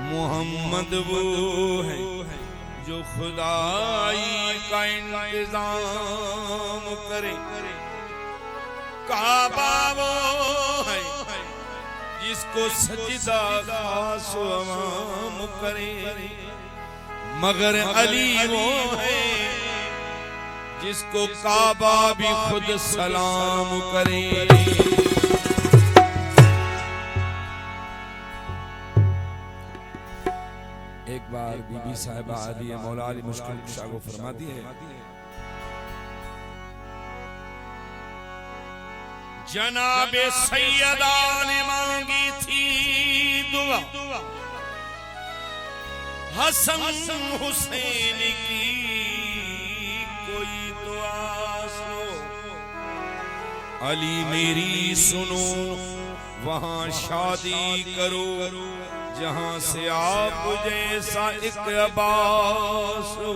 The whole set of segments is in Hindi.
मोहम्मद वो है जो खुदाई का इंतजाम करे। काबा वो है जिसको सजदा खास अवाम करे। मगर अली वो है जिसको काबा भी खुद सलाम करे। एक बार बीबी साहिबा आलिया मौला अली मुश्किल कुशा को फरमाती है, जनाबे सैयदा ने मांगी थी दुआ हसन हुसैन की, कोई दुआ सुनो अली मेरी सुनो, वहां शादी करो जहां से आप जैसा एक अब्बास हो।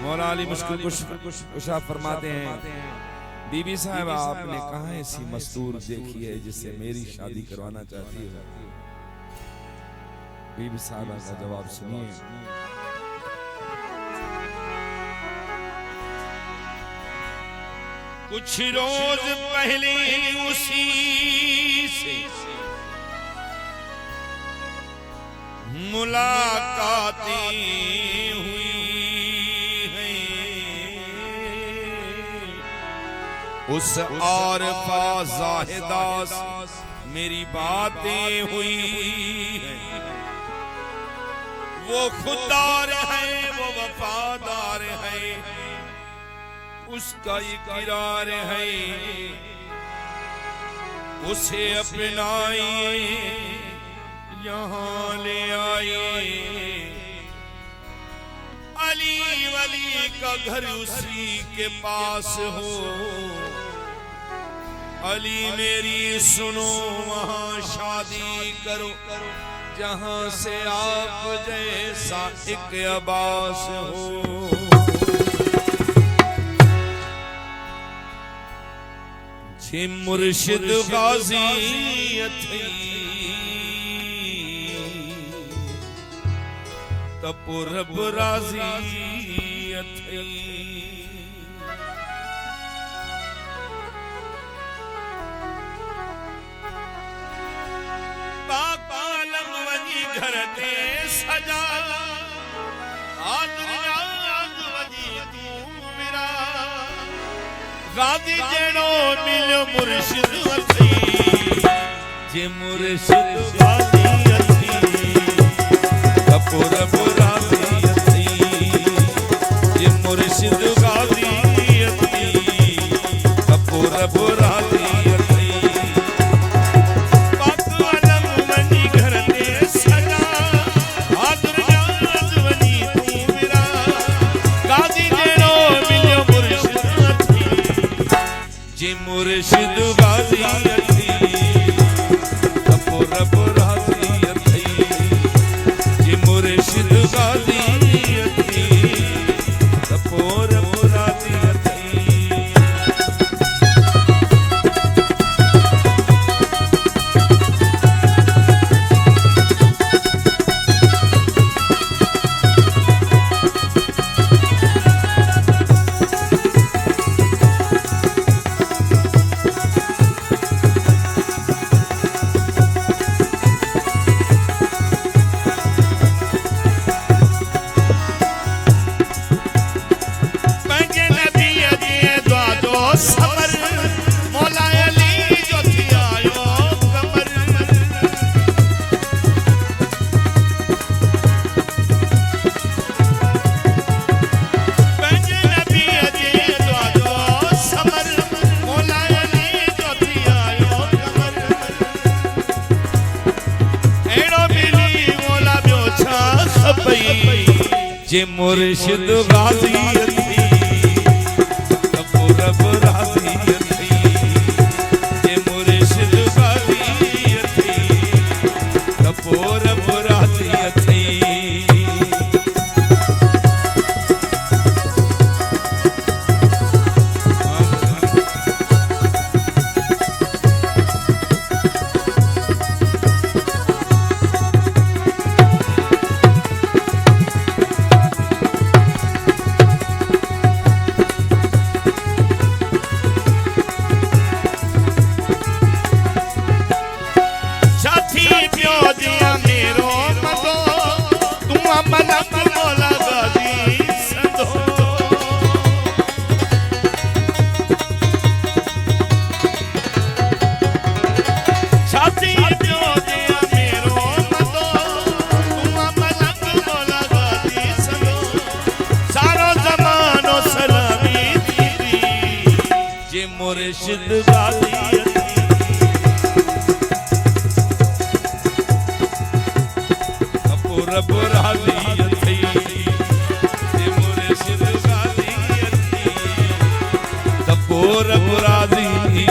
मौला अली मुश्किल कुशा फरमाते हैं, बीबी साहब आपने कहाँ ऐसी मस्तूर देखी है जिससे मेरी शादी करवाना चाहती है। बीबी साहब का जवाब सुनिए, कुछ रोज पहले उसी से मुलाकातें हुई हैं, उस और जाहिदा मेरी बातें हुई हैं। वो खुददार है वो वफादार है, उसका इकरार है, उसे अपनाइए यहाँ ले आइए। अली वली का घर उसी के पास हो, अली मेरी सुनो वहाँ शादी करो जहाँ से आप जैसा एक अब्बास हो। छे मुर्शिद गाजी अथई तपुरब राजी अथई, पालम वजी घर ते सजा आज वजी तू मेरा गाजी जेड़ो मिलो मुर्शिद अथई, जे मुर्शिद गाजी अथई तपुरब राजी अथई, जे मुर्शिद गाजी अथई तपुरब राजी अथई। मुर्शिद गाजी अथई तपुरब राजी अथई, जे मुर्शिद गाजी अथई तपुरब राजी अथई। जे मुर्शिद गाजी अथई तपुरब राजी अथई, जे मुर्शिद गाजी अथई तपुरब राजी अथई। राजी रब राजी थी जे मुर्शिद गाजी थी तपो रब राजी थी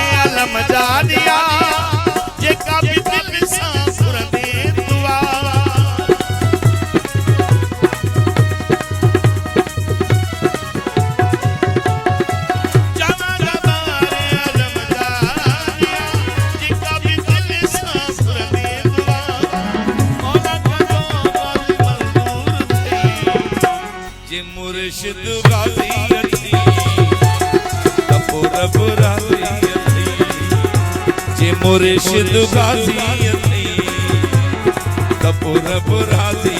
जानिया जे का भी दिल सांसुर दे दुआ जाना गबारे आलम जानिया जे का भी दिल सांसुर दे दुआ मौला का दो मंजूर थे जे मुर्शिद गाजी थी तपो रब राजी जे मुर्शिद गाजी थी तपो रब राजी